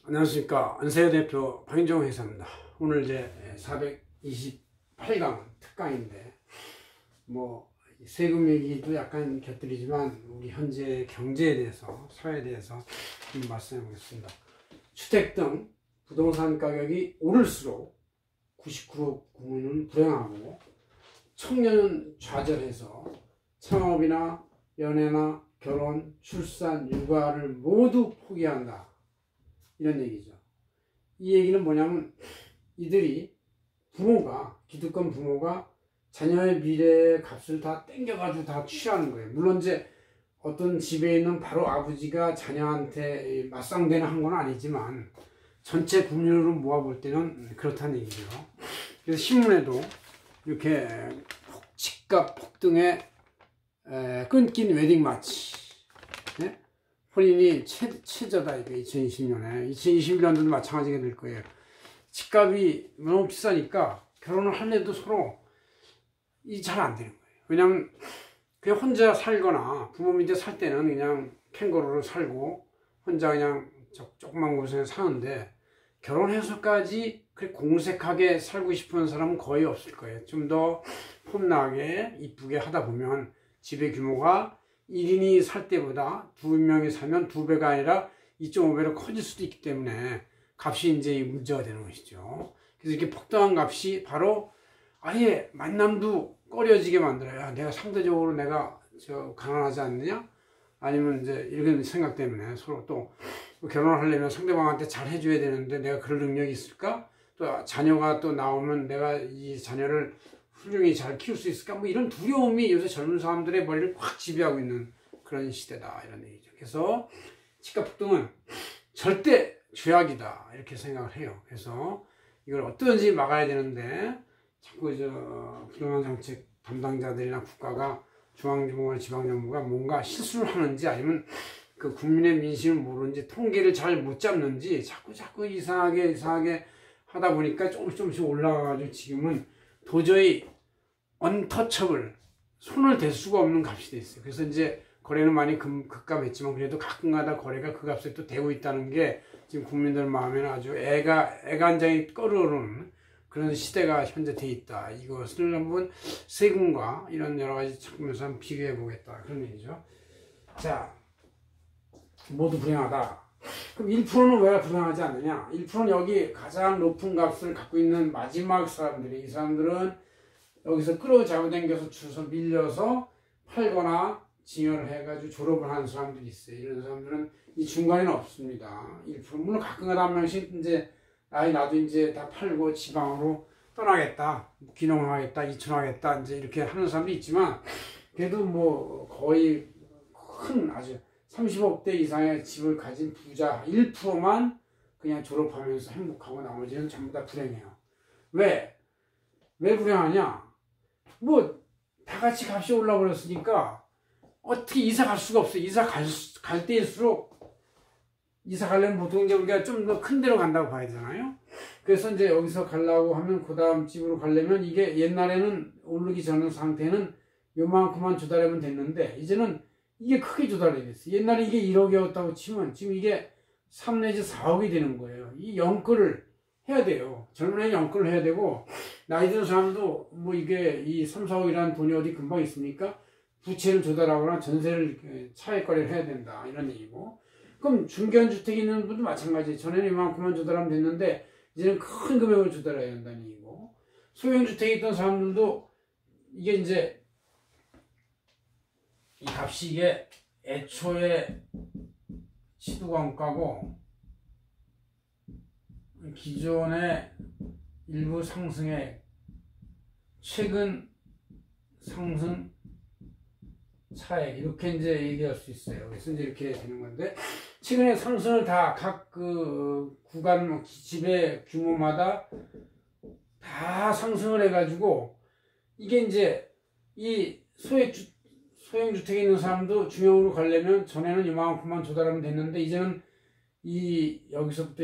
안녕하십니까. 안세요 대표 박인종 회사입니다. 오늘 이제 428강 특강인데 세금 얘기도 약간 곁들이지만 우리 현재 경제에 대해서, 사회에 대해서 좀 말씀해 보겠습니다. 주택 등 부동산 가격이 오를수록 99억 국민은 불행하고 청년은 좌절해서 창업이나 연애나 결혼, 출산, 육아를 모두 포기한다. 이런 얘기죠. 이 얘기는 뭐냐면 이들이 기득권 부모가 자녀의 미래의 값을 다 땡겨가지고 다 취하는 거예요. 물론 이제 어떤 집에 있는 바로 아버지가 자녀한테 맞상대는 한 건 아니지만 전체 국민으로 모아볼 때는 그렇다는 얘기죠. 그래서 신문에도 이렇게 집값 폭등에 끊긴 웨딩 마치, 네? 혼인이 최저다. 이게 2020년에 2021년도도 마찬가지가 될 거예요. 집값이 너무 비싸니까 결혼을 하려도 서로 잘 안 되는 거예요. 왜냐면 그냥 혼자 살거나 부모 밑에 살 때는 그냥 캥거루로 살고 혼자 그냥 조그만 곳에 사는데 결혼해서까지 그렇게 공색하게 살고 싶은 사람은 거의 없을 거예요. 좀 더 폼나게 이쁘게 하다 보면 집의 규모가 1인이 살 때보다 2명이 살면 2배가 아니라 2.5배로 커질 수도 있기 때문에 값이 이제 문제가 되는 것이죠. 그래서 이렇게 폭등한 값이 바로 아예 만남도 꺼려지게 만들어요. 내가 상대적으로 가난하지 않느냐? 아니면 이제 이런 생각 때문에 서로 또 결혼을 하려면 상대방한테 잘 해줘야 되는데 내가 그럴 능력이 있을까? 또 자녀가 또 나오면 내가 이 자녀를 훌륭히 잘 키울 수 있을까? 이런 두려움이 요새 젊은 사람들의 머리를 확 지배하고 있는 그런 시대다. 이런 얘기죠. 그래서 집값 폭등은 절대 죄악이다. 이렇게 생각을 해요. 그래서 이걸 어떻게든지 막아야 되는데 자꾸 부동산 정책 담당자들이나 국가가 중앙정부나 지방정부가 뭔가 실수를 하는지 아니면 그 국민의 민심을 모르는지 통계를 잘 못 잡는지 자꾸 이상하게 하다 보니까 조금씩 올라가가지고 지금은 도저히 언터처블, 손을 댈 수가 없는 값이 돼 있어요. 그래서 이제 거래는 많이 급감했지만 그래도 가끔가다 거래가 그 값에 또 되고 있다는 게 지금 국민들 마음에는 아주 애간장이 끓어오르는 그런 시대가 현재 돼 있다. 이것을 한번 세금과 이런 여러 가지 측면에서 한번 비교해 보겠다. 그런 얘기죠. 자, 모두 불행하다. 그럼 1%는 왜 불행하지 않느냐? 1%는 여기 가장 높은 값을 갖고 있는 마지막 사람들이, 이 사람들은 여기서 끌어잡아당겨서 주서 밀려서 팔거나 징여를 해가지고 졸업을 하는 사람들이 있어요. 이런 사람들은 이 중간에는 없습니다. 1%. 물론 가끔가다 한 명씩 이제 나도 이제 다 팔고 지방으로 떠나겠다, 귀농하겠다, 이촌하겠다, 이제 이렇게 하는 사람도 있지만 그래도 거의 큰 아주 30억대 이상의 집을 가진 부자 1%만 그냥 졸업하면서 행복하고 나머지는 전부 다 불행해요. 왜 불행하냐? 다 같이 값이 올라버렸으니까 어떻게 이사 갈 수가 없어요. 이사 갈 때일수록 이사 가려면 보통 이제 우리가 좀 더 큰 데로 간다고 봐야 되잖아요. 그래서 이제 여기서 가려고 하면 그 다음 집으로 가려면 이게 옛날에는 오르기 전 상태는 요만큼만 조달하면 됐는데 이제는 이게 크게 조달이 됐어요. 옛날에 이게 1억이었다고 치면 지금 이게 3 내지 4억이 되는 거예요. 이 연끌을 해야 돼요. 젊은 애는 연끌을 해야 되고 나이 드는 사람도 이게 이 3, 4억이라는 돈이 어디 금방 있습니까? 부채를 조달하거나 전세를 차익 거래를 해야 된다. 이런 얘기고. 그럼 중견주택이 있는 분도 마찬가지. 전에는 이만큼만 조달하면 됐는데 이제는 큰 금액을 조달해야 된다는 얘기고. 소형주택에 있던 사람들도 이게 이제 이 값이 이게 애초에 시도관가고 기존의 일부 상승에 최근 상승 차액 이렇게 이제 얘기할 수 있어요. 그래서 이제 이렇게 되는 건데 최근에 상승을 다 각 구간 집의 규모마다 다 상승을 해가지고 이게 이제 이 소형주택에 있는 사람도 중형으로 가려면 전에는 이만큼만 조달하면 됐는데 이제는 여기서부터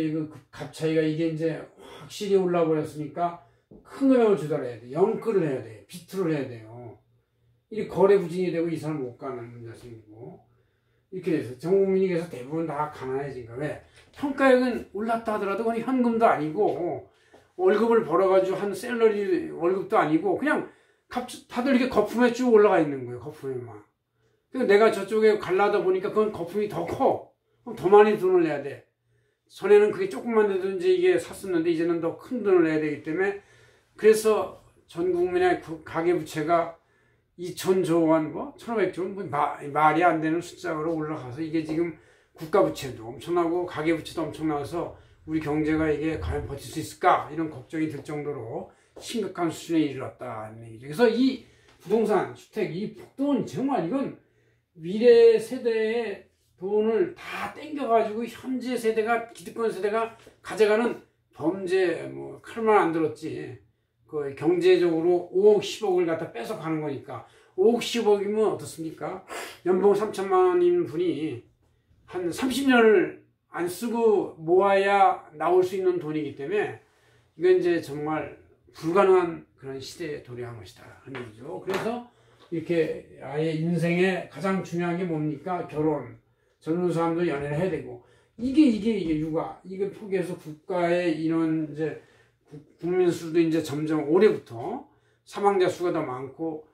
값 차이가 이게 이제 확실히 올라버렸으니까 큰 금액을 조달해야 돼. 연끌을 해야 돼. 비트를 해야 돼요. 이 거래 부진이 되고 이 사람 못 가는 문제가 생기고 이렇게 돼서 전 국민이 그래서 대부분 다 가난해진 거야. 왜? 평가액은 올랐다 하더라도 그건 현금도 아니고 월급을 벌어가지고 한 샐러리 월급도 아니고 그냥 다들 이렇게 거품에 쭉 올라가 있는 거예요. 거품에만. 그러니까 내가 저쪽에 갈라다 보니까 그건 거품이 더 커. 그럼 더 많이 돈을 내야 돼. 전에는 그게 조금만 돼도 이제 이게 샀었는데 이제는 더 큰 돈을 내야 되기 때문에 그래서 전 국민의 가계부채가 2,000조 원, 뭐 1,500조 원, 뭐 말이 안 되는 숫자로 올라가서 이게 지금 국가부채도 엄청나고 가계부채도 엄청나서 우리 경제가 이게 과연 버틸 수 있을까 이런 걱정이 들 정도로 심각한 수준에 이르렀다는 얘기죠. 그래서 이 부동산, 주택, 이 폭돈 정말 이건 미래 세대의 돈을 다 땡겨가지고 현재 세대가 기득권 세대가 가져가는 범죄 뭐 칼만 안 들었지. 그 경제적으로 5억 10억을 갖다 뺏어가는 거니까 5억 10억이면 어떻습니까? 연봉 3천만 원인 분이 한 30년을 안 쓰고 모아야 나올 수 있는 돈이기 때문에 이건 이제 정말 불가능한 그런 시대에 도래한 것이다 하는 얘기죠. 그래서 이렇게 아예 인생에 가장 중요한 게 뭡니까? 결혼. 젊은 사람도 연애를 해야 되고 이게 육아. 이걸 포기해서 국가의 인원 이제 국민 수도 이제 점점 올해부터 사망자 수가 더 많고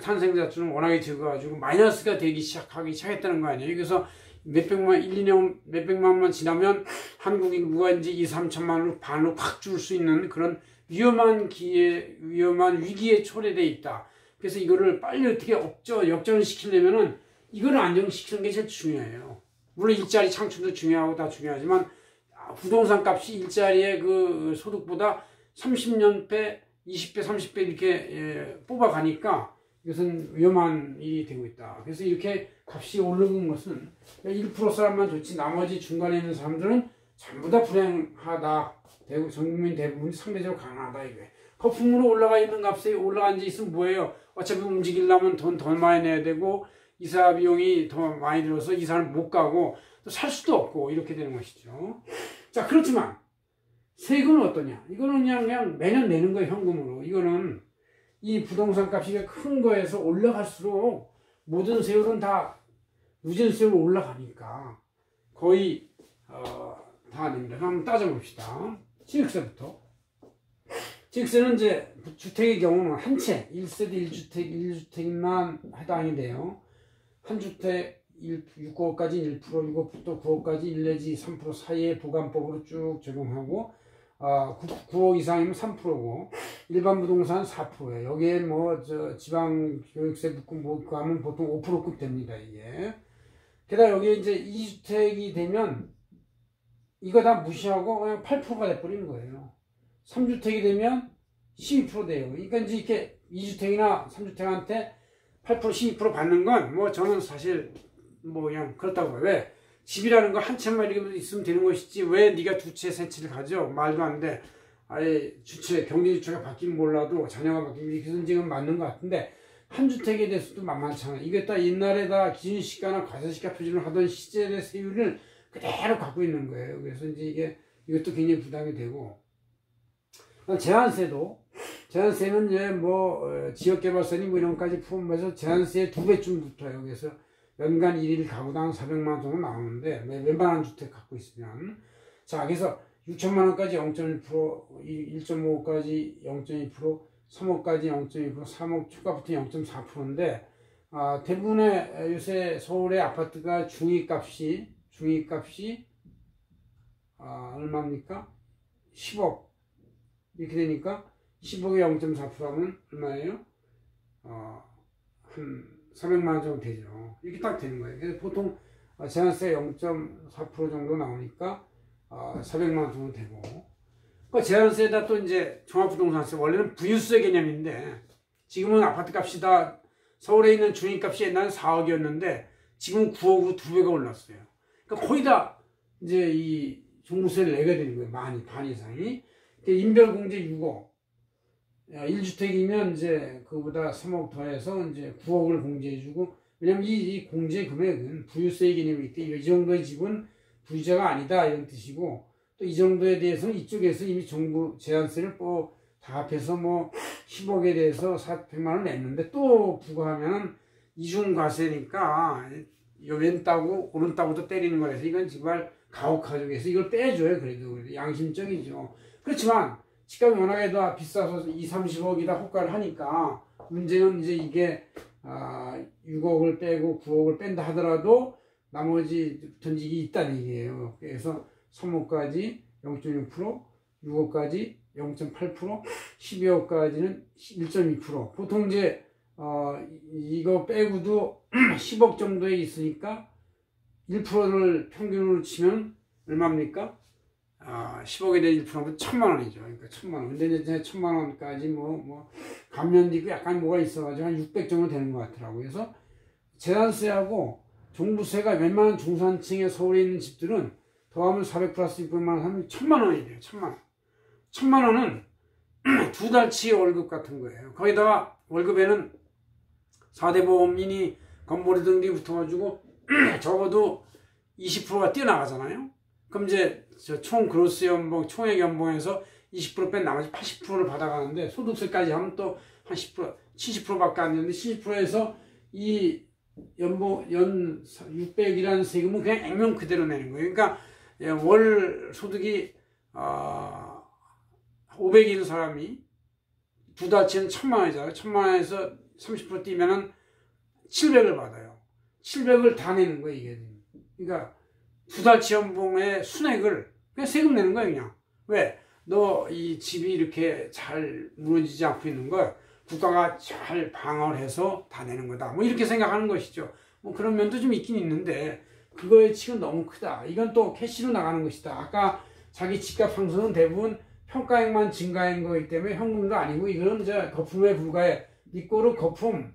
탄생자 수는 워낙에 적어가지고 마이너스가 되기 시작했다는 거 아니에요. 그래서 몇백만, 1, 2년 몇백만만 지나면 한국 인구가 이제 2, 3천만으로 반으로 확 줄 수 있는 그런 위험한 위기에 초래되어 있다. 그래서 이거를 빨리 어떻게 역전을 시키려면은 이거를 안정시키는 게 제일 중요해요. 물론 일자리 창출도 중요하고 다 중요하지만 부동산 값이 일자리의 그 소득보다 30년배, 20배, 30배 이렇게 뽑아가니까 이것은 위험한 일이 되고 있다. 그래서 이렇게 값이 오르는 것은 1% 사람만 좋지 나머지 중간에 있는 사람들은 전부 다 불행하다. 전 국민 대부분이 상대적으로 가난하다 이게. 거품으로 올라가 있는 값이 올라간 지 있으면 뭐예요? 어차피 움직이려면 돈 더 많이 내야 되고 이사 비용이 더 많이 들어서 이사를 못 가고 또 살 수도 없고 이렇게 되는 것이죠. 자, 그렇지만 세금은 어떠냐? 이거는 그냥 매년 내는 거예요, 현금으로. 이거는 이 부동산 값이 큰 거에서 올라갈수록 모든 세율은 다 누진세율로 올라가니까 거의 다 냅니다. 한번 따져봅시다. 취득세부터. 취득세는 이제 주택의 경우는 한 채, 1세대 1주택만 해당이 돼요. 한 주택 6억까지 1%, 6억부터 9억까지 1 내지 3% 사이의 부담법으로 쭉 적용하고 9억 이상이면 3%고 일반 부동산 4%예요. 여기에 뭐 지방 교육세 붙고 뭐 하면 보통 5%급 됩니다. 이게. 게다가 여기에 이제 2주택이 되면 이거 다 무시하고 그냥 8%가 돼버리는 거예요. 3주택이 되면 12% 돼요. 그러니까 이제 이렇게 2주택이나 3주택한테 8%, 12% 받는 건 뭐 저는 사실 뭐 그냥 그렇다고 봐요. 왜? 집이라는 거 한 채만 이렇게 있으면 되는 것이지 왜 네가 두 채, 세 채를 가져? 말도 안 돼. 아예 주체, 경제 주체가 바뀌면 몰라도 자녀가 바뀌면 이렇게 선지금 맞는 것 같은데 한 주택에 대해서도 만만치 않아. 이게 다 옛날에 다 기준시가나 과세시가 표준을 하던 시절의 세율을 그대로 갖고 있는 거예요. 그래서 이제 이것도 굉장히 부담이 되고 제한세는 이제 뭐 지역개발세니 뭐 이런 것까지 포함해서 제한세의 2배쯤 붙어요. 그래서 연간 1일 가구당 400만 원 정도 나오는데 웬만한 주택 갖고 있으면 자 그래서 6천만 원까지 0.1%, 1.5억까지 0.2%, 3억까지 0.2%, 3억 초과부터 0.4%인데 대부분의 요새 서울의 아파트가 중위값이 얼마입니까? 10억 이렇게 되니까 10억에 0.4%하면 얼마예요? 한 400만 원 정도 되죠. 이렇게 딱 되는 거예요. 그래서 보통 제한세 0.4% 정도 나오니까 400만 원 정도 되고 그 제한세에다 또 이제 종합부동산세 원래는 부유세 개념인데 지금은 아파트 값이 다 서울에 있는 중위값이 옛날에 4억이었는데 지금 9억으로 2배가 올랐어요. 그러니까 거의 다 이제 이 종부세를 내게 되는 거예요. 반 이상이. 인별공제 6억. 1주택이면 이제 그보다 3억 더해서 이제 9억을 공제해주고, 왜냐면 이 공제 금액은 부유세 개념이기 때문에 이 정도의 집은 부유자가 아니다 이런 뜻이고, 또 이 정도에 대해서는 이쪽에서 이미 정부 제한세를 다 합해서 뭐 10억에 대해서 100만 원 냈는데 또 부과하면 이중과세니까 왼 따구 오른 따구도 때리는 거라서 이건 정말 가혹하죠. 이걸 빼줘요. 그래도 양심적이죠. 그렇지만 집값이 워낙에 더 비싸서 2, 30억이다 호가를 하니까 문제는 이제 이게 6억을 빼고 9억을 뺀다 하더라도 나머지 던지기 있다는 얘기예요. 그래서 3억까지 0.6%, 6억까지 0.8%, 12억까지는 1.2%. 보통 이제 이거 빼고도 10억 정도에 있으니까 1%를 평균으로 치면 얼마입니까? 10억에 대한 1%면 1,000만 원이죠. 그러니까 1,000만 원. 근데 이제 1,000만 원까지 감면도 있고 약간 뭐가 있어가지고 한 600 정도 되는 것 같더라고요. 그래서 재산세하고 종부세가 웬만한 중산층의 서울에 있는 집들은 더하면 400 플러스 600만 원 하면 1,000만 원이 돼요. 1,000만 원. 1,000만 원은 두 달치 월급 같은 거예요. 거기다가 월급에는 4대 보험이니 건보료 등등이 붙어가지고 적어도 20%가 뛰어나가잖아요. 그럼 이제 총 그로스 연봉, 총액 연봉에서 20% 뺀 나머지 80%를 받아가는데 소득세까지 하면 또 한 10%, 70%밖에 안 되는데 70%에서 이 연봉, 600이라는 세금은 그냥 액면 그대로 내는 거예요. 그러니까 월 소득이 500인 사람이 두 달치는 1,000만 원이잖아요. 1,000만 원에서 30% 뛰면은 700을 받아요. 700을 다 내는 거예요, 이게. 그러니까 두 달치 연봉의 순액을 그냥 세금 내는 거예요, 그냥. 왜? 너 이 집이 이렇게 잘 무너지지 않고 있는 걸 국가가 잘 방어를 해서 다 내는 거다. 뭐 이렇게 생각하는 것이죠. 뭐 그런 면도 좀 있긴 있는데 그거의 치가 너무 크다. 이건 또 캐시로 나가는 것이다. 아까 자기 집값 상승은 대부분 평가액만 증가한 거기 때문에 현금도 아니고 이거는 이제 거품에 불과해. 니꼬르 거품에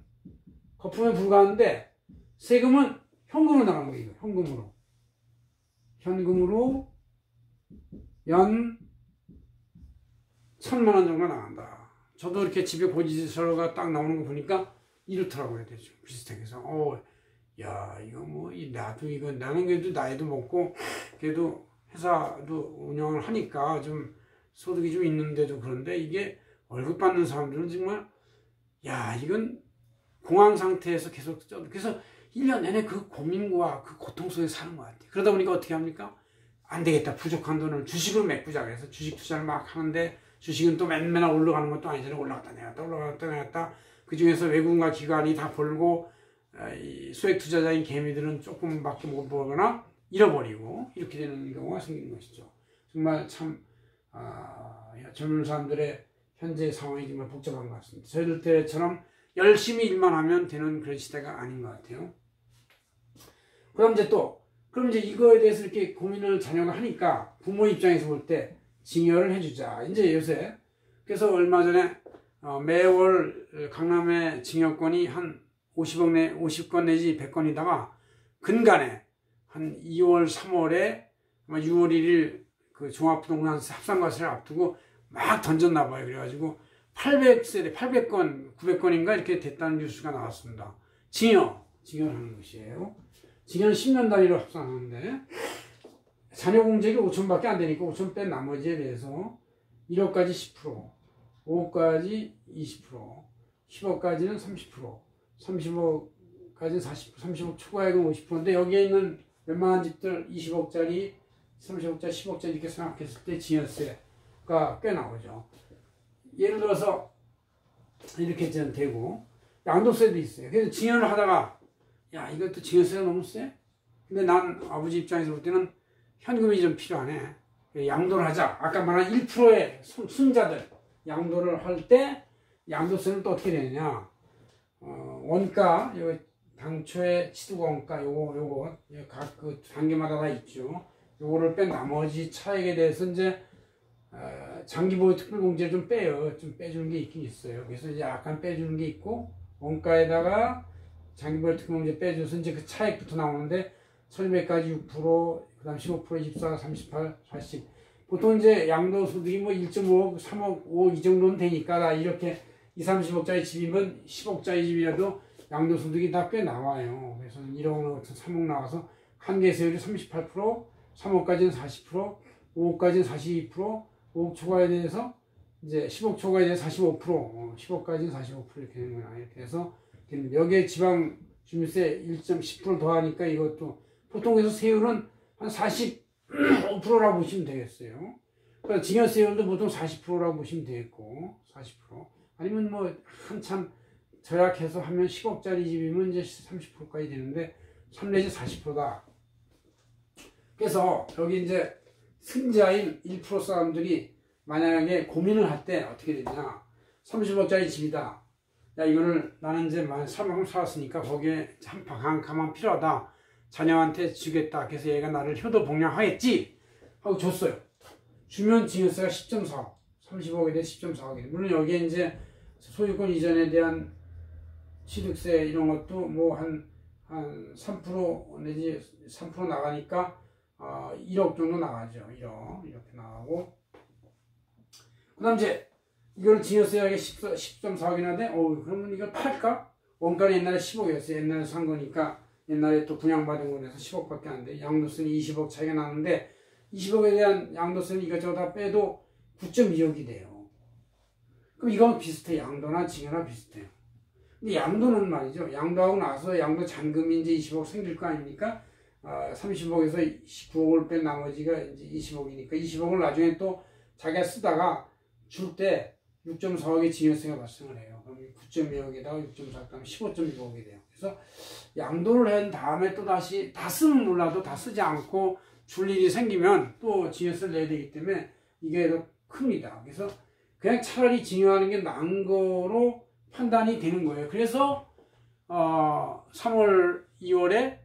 불과한데 세금은 현금으로 나가는 거예요. 현금으로 연 1,000만 원 정도 나간다. 저도 이렇게 집에 고지서가 딱 나오는 거 보니까 이렇더라고요. 대충 비슷하게 해서 야 이거 뭐 나도 이거 나는 그래도 나이도 먹고 그래도 회사도 운영을 하니까 좀 소득이 좀 있는데도 그런데 이게 월급 받는 사람들은 정말 야 이건 공황 상태에서 계속 그래서 1년 내내 그 고민과 그 고통 속에 사는 것 같아요. 그러다 보니까 어떻게 합니까? 안 되겠다. 부족한 돈을 주식으로 메꾸자 그래서 주식 투자를 막 하는데 주식은 또 맨날 올라가는 것도 아니잖아요. 올라갔다 내렸다 그 중에서 외국인과 기관이 다 벌고 이 소액 투자자인 개미들은 조금밖에 못 벌거나 잃어버리고 이렇게 되는 경우가 생기는 것이죠. 정말 참 젊은 사람들의 현재 상황이 정말 복잡한 것 같습니다. 저희들 때처럼 열심히 일만 하면 되는 그런 시대가 아닌 것 같아요. 그럼 이제 이거에 대해서 이렇게 고민을 자녀가 하니까 부모 입장에서 볼 때 증여를 해주자. 이제 요새 그래서 얼마 전에 매월 강남의 증여권이 한 50건 내지 100건이다가 근간에 한 2월, 3월에 아마 6월 1일 그 종합부동산 합산과세를 앞두고 막 던졌나 봐요. 그래가지고 800세대, 800건, 900건인가 이렇게 됐다는 뉴스가 나왔습니다. 증여를 하는 것이에요. 증여는 10년 단위로 합산하는데 자녀 공제액이 5천밖에 안 되니까 5천 뺀 나머지에 대해서 1억까지 10%, 5억까지 20%, 10억까지는 30%, 30억까지는 40%, 30억 초과액은 50%인데 여기에 있는 웬만한 집들 20억짜리, 30억짜리, 10억짜리 이렇게 생각했을 때 증여세가 꽤 나오죠. 예를 들어서 이렇게 되고 양도세도 있어요. 그래서 증여를 하다가 야 이것도 증여세가 너무 세? 근데 난 아버지 입장에서 볼 때는 현금이 좀 필요하네. 양도를 하자. 아까 말한 1%의 순자들 양도를 할 때 양도세는 또 어떻게 되느냐? 원가 당초에 취득 원가 요거 각 그 단계마다 다 있죠. 요거를 뺀 나머지 차액에 대해서 이제 장기보유 특별공제를 좀 빼요. 좀 빼주는 게 있긴 있어요. 그래서 이제 약간 빼주는 게 있고 원가에다가 장기보유 특별공제 빼줘서 이제 그 차액부터 나오는데 1,200까지 6%, 그 다음 15%, 24, 38, 40. 보통 이제 양도소득이 뭐 1.5억, 3억, 5억 이 정도는 되니까 다 이렇게 20, 30억짜리 집이면 10억짜리 집이라도 양도소득이 다 꽤 나와요. 그래서 1억, 3억 나와서 한계세율이 38%, 3억까지는 40%, 5억까지는 42%, 5억 초과에 대해서 이제 10억 초과에 대해서 45%, 10억까지는 45% 이렇게 되는 거야. 이렇게 해서 여기에 지방 주민세 1.10% 더하니까 이것도 보통 그래서 세율은 한 45%라고 보시면 되겠어요. 그러니까 증여세율도 보통 40%라고 보시면 되겠고 40% 아니면 뭐 한참 절약해서 하면 10억짜리 집이면 이제 30%까지 되는데 3 내지 40%다. 그래서 여기 이제 승자인 1% 사람들이 만약에 고민을 할 때 어떻게 되냐. 30억짜리 집이다. 야, 이거를 나는 이제 살만큼 살았으니까 거기에 한 가만 필요하다. 자녀한테 주겠다. 그래서 얘가 나를 효도복양하겠지. 하고 줬어요. 주면 증여세가 10.4억. 30억에 대해 10.4억이에요. 물론 여기에 이제 소유권 이전에 대한 취득세 이런 것도 뭐 한 3% 내지 3% 나가니까 1억 정도 나가죠. 1억 이렇게 나가고 그 다음 이제 이걸 증여세하게 10.4억이나 돼? 그러면 이걸 팔까? 원가는 옛날에 10억이었어요. 옛날에 산 거니까 옛날에 또 분양받은 거라서 10억밖에 안 돼. 양도세는 20억 차이가 나는데 20억에 대한 양도세는 이것저것 다 빼도 9.2억이 돼요. 그럼 이건 비슷해. 양도나 증여나 비슷해요. 근데 양도는 말이죠. 양도하고 나서 양도 잔금이 이제 20억 생길 거 아닙니까? 30억에서 19억을 뺀 나머지가 이제 20억이니까 20억을 나중에 또 자기가 쓰다가 줄 때 6.4억의 증여세가 발생을 해요. 그럼 9.2억에다가 6.4억 하면 15.6억이 돼요. 그래서 양도를 한 다음에 또 다시 다 쓰면 몰라도 다 쓰지 않고 줄 일이 생기면 또 증여세를 내야 되기 때문에 이게 더 큽니다. 그래서 그냥 차라리 증여하는 게 나은 거로 판단이 되는 거예요. 그래서 3월, 2월에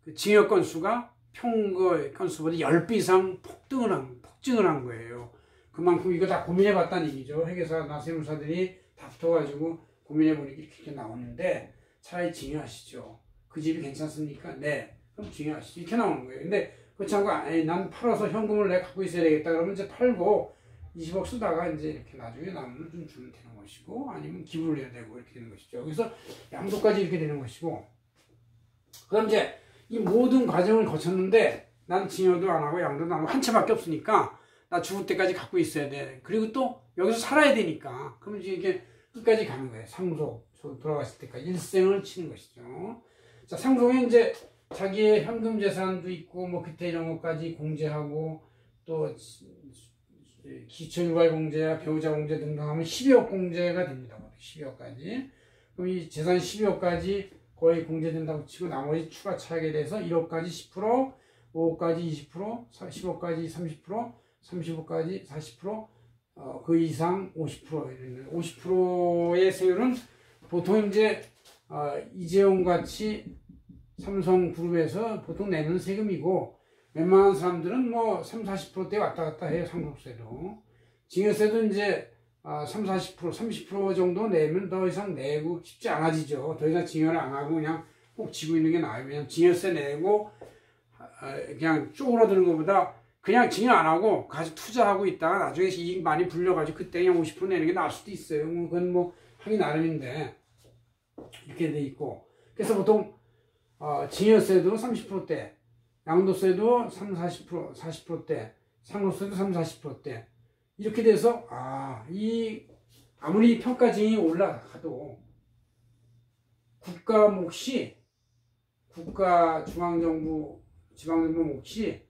그 증여 건수가 평균 건수보다 10배 이상 폭증을 한 거예요. 그만큼 이거 다 고민해 봤다는 얘기죠. 회계사나 세무사들이 다 붙어가지고 고민해 보니까 이렇게 나오는데 차라리 증여하시죠. 그 집이 괜찮습니까? 네. 그럼 증여하시죠. 이렇게 나오는 거예요. 근데 그렇지 않고 난 팔아서 현금을 내가 갖고 있어야 되겠다. 그러면 이제 팔고 20억 쓰다가 이제 이렇게 나중에 남는 좀 주면 되는 것이고 아니면 기부를 해야 되고 이렇게 되는 것이죠. 그래서 양도까지 이렇게 되는 것이고 그럼 이제 이 모든 과정을 거쳤는데 난 증여도 안 하고 양도도 안 하고 한 채밖에 없으니까 나 죽을 때까지 갖고 있어야 돼. 그리고 또 여기서 살아야 되니까. 그러면 이게 끝까지 가는 거예요. 상속. 돌아갔을 때까지 일생을 치는 것이죠. 자, 상속에 이제 자기의 현금 재산도 있고 뭐 그때 이런 것까지 공제하고 또 기초유발 공제야 배우자 공제 등등 하면 12억 공제가 됩니다. 12억까지. 그럼 이 재산 12억까지 거의 공제된다고 치고 나머지 추가 차익에 대해서 1억까지 10%, 5억까지 20%, 10억까지 30%, 35까지 40%, 그 이상 50%. 50%의 세율은 보통 이제, 이재용 같이 삼성그룹에서 보통 내는 세금이고, 웬만한 사람들은 뭐 3, 40%대 왔다 갔다 해요, 상속세도. 증여세도 이제, 3, 40%, 30% 정도 내면 더 이상 내고 쉽지 않아지죠. 더 이상 증여를 안 하고 그냥 꼭 지고 있는 게 나아요. 그냥 증여세 내고, 그냥 쪼그라드는 것보다 그냥 증여 안 하고 가서 투자하고 있다가 나중에 이익 많이 불려가지고 그때 그냥 50% 내는 게 나을 수도 있어요. 그건 뭐 하기 나름인데 이렇게 돼 있고 그래서 보통 증여세도 30%대, 양도세도 3, 40%, 40%대, 상속세도 3, 40%대 이렇게 돼서 아무리 평가증이 올라가도 국가 몫이 중앙정부, 지방정부 몫이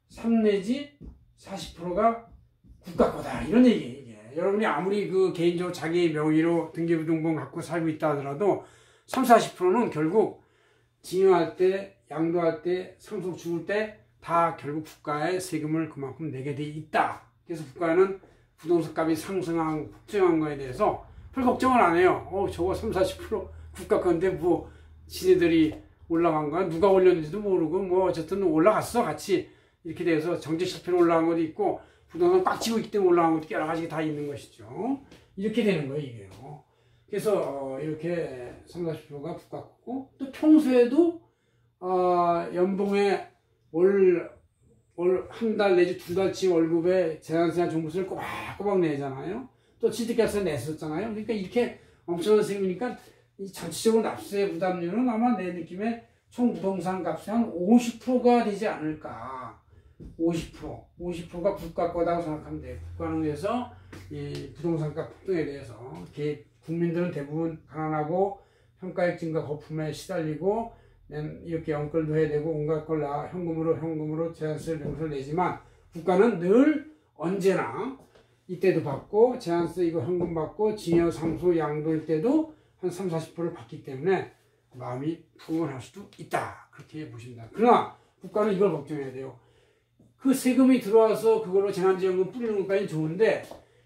3 내지 40%가 국가 거다. 이런 얘기예요, 이게. 여러분이 아무리 그 개인적으로 자기 명의로 등기부등본 갖고 살고 있다 하더라도 3, 40%는 결국 증여할 때, 양도할 때, 상속 죽을 때 다 결국 국가에 세금을 그만큼 내게 돼 있다. 그래서 국가는 부동산 값이 상승한, 폭증한 거에 대해서 별 걱정을 안 해요. 저거 3, 40% 국가 건데 뭐 지네들이 올라간 거야? 누가 올렸는지도 모르고 뭐 어쨌든 올라갔어, 같이. 이렇게 돼서 정책 실패로 올라간 것도 있고 부동산 꽉 쥐고 있기 때문에 올라간 것도 여러 가지 다 있는 것이죠. 이렇게 되는 거예요, 이게요. 그래서 이렇게 3, 40%가 국가 거고 또 평소에도 연봉에 한 달 내지 두 달치 월급에 재산세나 종부세를 꼬박꼬박 내잖아요. 또 취득세를 냈었잖아요. 그러니까 이렇게 엄청난 세금이니까 이 전체적으로 납세 부담률은 아마 내 느낌에 총 부동산 값의 한 50%가 되지 않을까. 50%가 국가 거다고 생각하면 돼요. 국가는 그래서 이 부동산 값 폭등에 대해서 국민들은 대부분 가난하고 평가액 증가 거품에 시달리고 이렇게 연끌도 해야 되고 온갖 걸 현금으로 제한세를 명세를 내지만 국가는 늘 언제나 이때도 받고 제한세 이거 현금 받고 징여 상속 양도일 때도 한 30~40%를 받기 때문에 마음이 풍원할 수도 있다. 그렇게 보신다. 그러나 국가는 이걸 걱정해야 돼요. 그 세금이 들어와서 그걸로 재난지원금 뿌리는 것까지는 좋은데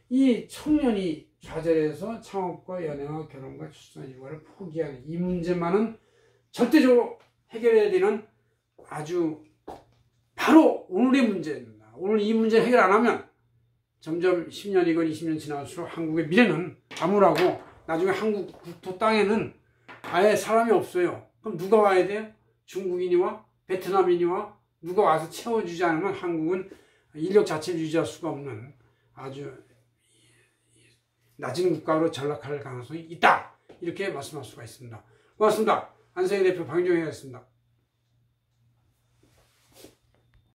이 청년이 좌절해서 창업과 연애와 결혼과 출산 일과를 포기하는 이 문제만은 절대적으로 해결해야 되는 아주 바로 오늘의 문제입니다. 오늘 이 문제 해결 안 하면 점점 10년이건 20년 지날수록 한국의 미래는 암울하고 나중에 한국 국토 땅에는 아예 사람이 없어요. 그럼 누가 와야 돼요? 중국인이와 베트남인이와 누가 와서 채워주지 않으면 한국은 인력 자체를 유지할 수가 없는 아주 낮은 국가로 전락할 가능성이 있다. 이렇게 말씀할 수가 있습니다. 고맙습니다. 안성희 대표 방정희였습니다.